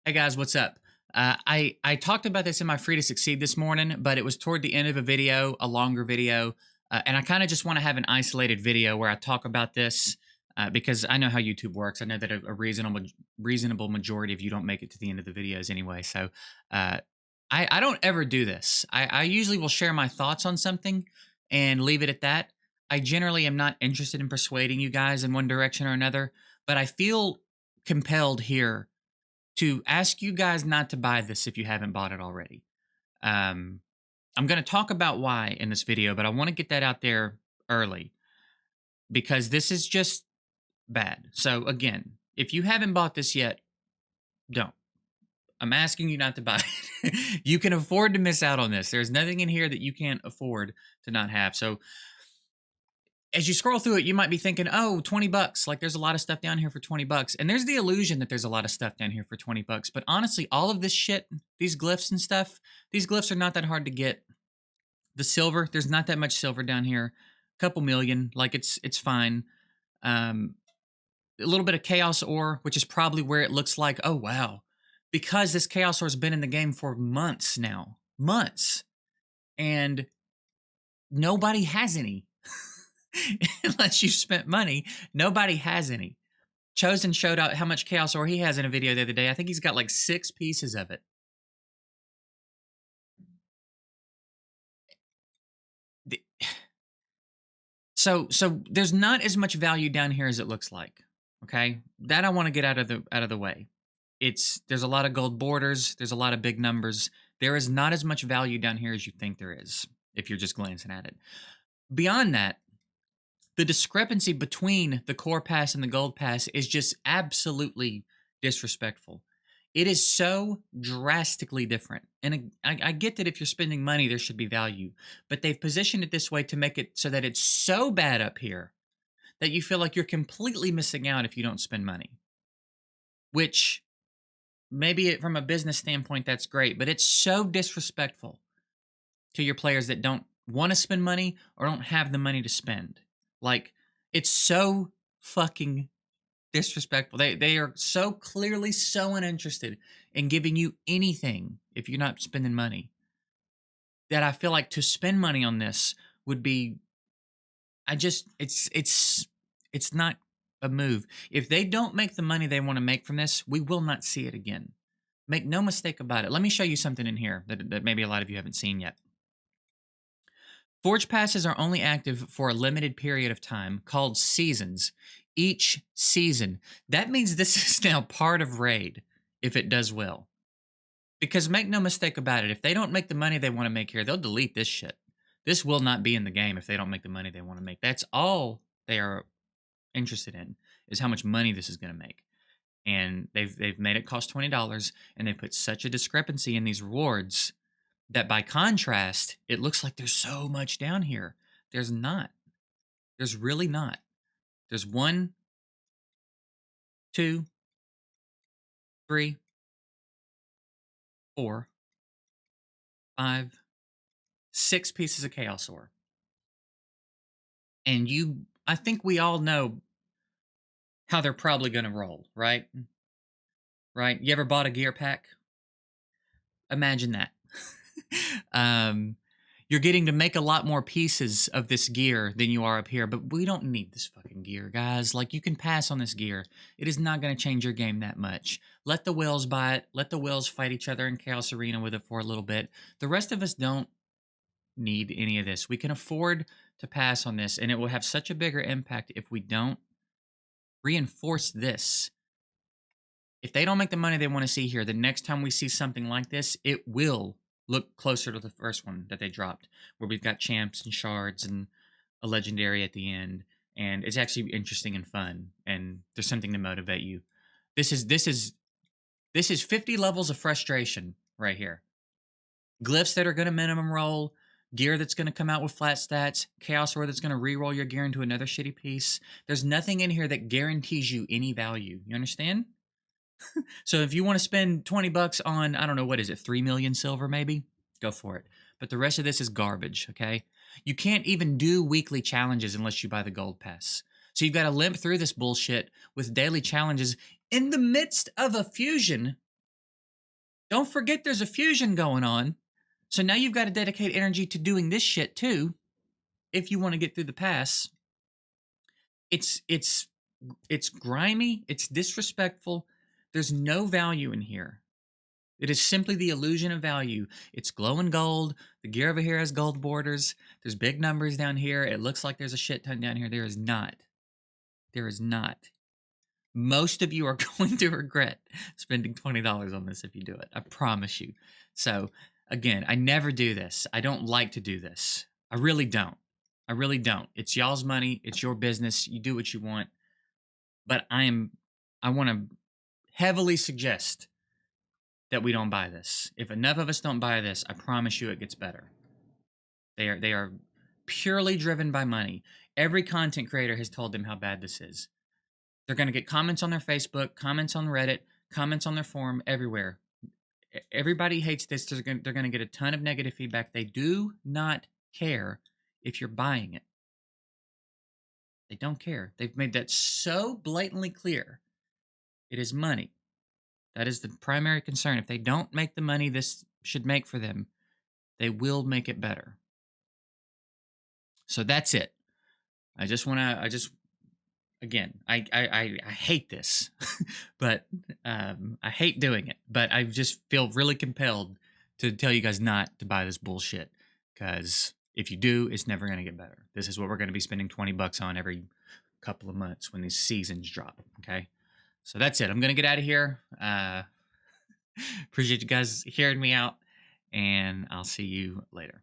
Hey guys, what's up? I talked about this in my Free to Succeed this morning, but it was toward the end of a video, a longer video, and I kind of just want to have an isolated video where I talk about this because I know how YouTube works. I know that a reasonable majority of you don't make it to the end of the videos anyway. So uh, I don't ever do this. I usually will share my thoughts on something and leave it at that. I generally am not interested in persuading you guys in one direction or another, but I feel compelled here to ask you guys not to buy this if you haven't bought it already. Um, I'm going to talk about why in this video, but I want to get that out there early because this is just bad. So, again, if you haven't bought this yet, don't. I'm asking you not to buy it. You can afford to miss out on this. There's nothing in here that you can't afford to not have. So, as you scroll through it, you might be thinking, oh, 20 bucks. Like there's a lot of stuff down here for 20 bucks. And there's the illusion that there's a lot of stuff down here for 20 bucks. But honestly, all of this shit, these glyphs and stuff, these glyphs are not that hard to get. The silver, there's not that much silver down here. A couple million, like it's fine. A little bit of chaos ore, which is probably where it looks like, oh wow. Because this chaos ore has been in the game for months now. Months. And nobody has any. Unless you've spent money, nobody has any. Chosen showed out how much chaos ore he has in a video the other day. I think he's got like 6 pieces of it. So there's not as much value down here as it looks like. Okay, that I want to get out of the way. There's a lot of gold borders. There's a lot of big numbers. There is not as much value down here as you think there is if you're just glancing at it. Beyond that, the discrepancy between the core pass and the gold pass is just absolutely disrespectful. It is so drastically different. And I get that if you're spending money, there should be value. But they've positioned it this way to make it so that it's so bad up here that you feel like you're completely missing out if you don't spend money. Which, maybe from a business standpoint, that's great. But it's so disrespectful to your players that don't want to spend money or don't have the money to spend. Like, it's so fucking disrespectful. They are so clearly so uninterested in giving you anything if you're not spending money, that I feel like to spend money on this would be, it's not a move. If they don't make the money they want to make from this, we will not see it again. Make no mistake about it. Let me show you something in here that maybe a lot of you haven't seen yet. Forge passes are only active for a limited period of time called seasons. Each season. That means this is now part of Raid if it does well. Because make no mistake about it, if they don't make the money they want to make here, they'll delete this shit. This will not be in the game if they don't make the money they want to make. That's all they are interested in, is how much money this is going to make. And they've made it cost $20, and they put such a discrepancy in these rewards that by contrast, it looks like there's so much down here. There's not. There's really not. There's 1, 2, 3, 4, 5, 6 pieces of chaos ore. And I think we all know how they're probably going to roll, right? Right? You ever bought a gear pack? Imagine that. You're getting to make a lot more pieces of this gear than you are up here, but we don't need this fucking gear, guys. Like, you can pass on this gear. It is not going to change your game that much. Let the whales buy it. Let the whales fight each other in Chaos Arena with it for a little bit. The rest of us don't need any of this. We can afford to pass on this, and it will have such a bigger impact if we don't reinforce this. If they don't make the money they want to see here, the next time we see something like this, it will look closer to the first one that they dropped, where we've got champs and shards and a legendary at the end, and it's actually interesting and fun, and there's something to motivate you. This is 50 levels of frustration right here. Glyphs that are going to minimum roll, gear that's going to come out with flat stats, chaos ore that's going to re-roll your gear into another shitty piece. There's nothing in here that guarantees you any value. You understand? So if you want to spend 20 bucks on, I don't know, what is it, 3 million silver maybe? Go for it. But the rest of this is garbage, okay? You can't even do weekly challenges unless you buy the gold pass. So you've got to limp through this bullshit with daily challenges in the midst of a fusion Don't forget there's a fusion going on. So now you've got to dedicate energy to doing this shit too if you want to get through the pass. It's grimy, it's disrespectful. There's no value in here. It is simply the illusion of value. It's glowing gold. The gear over here has gold borders. There's big numbers down here. It looks like there's a shit ton down here. There is not. There is not. Most of you are going to regret spending $20 on this if you do it. I promise you. So, again, I never do this. I don't like to do this. I really don't. I really don't. It's y'all's money. It's your business. You do what you want. But I want to heavily suggest that we don't buy this. If enough of us don't buy this, I promise you it gets better. They are purely driven by money. Every content creator has told them how bad this is. They're going to get comments on their Facebook, comments on Reddit, comments on their forum, everywhere. Everybody hates this. They're going to get a ton of negative feedback. They do not care if you're buying it. They don't care. They've made that so blatantly clear. It is money. That is the primary concern. If they don't make the money this should make for them, they will make it better. So that's it. Again, I hate this, but I hate doing it. But I just feel really compelled to tell you guys not to buy this bullshit, because if you do, it's never going to get better. This is what we're going to be spending $20 on every couple of months when these seasons drop. Okay, so that's it. I'm going to get out of here. Appreciate you guys hearing me out, and I'll see you later.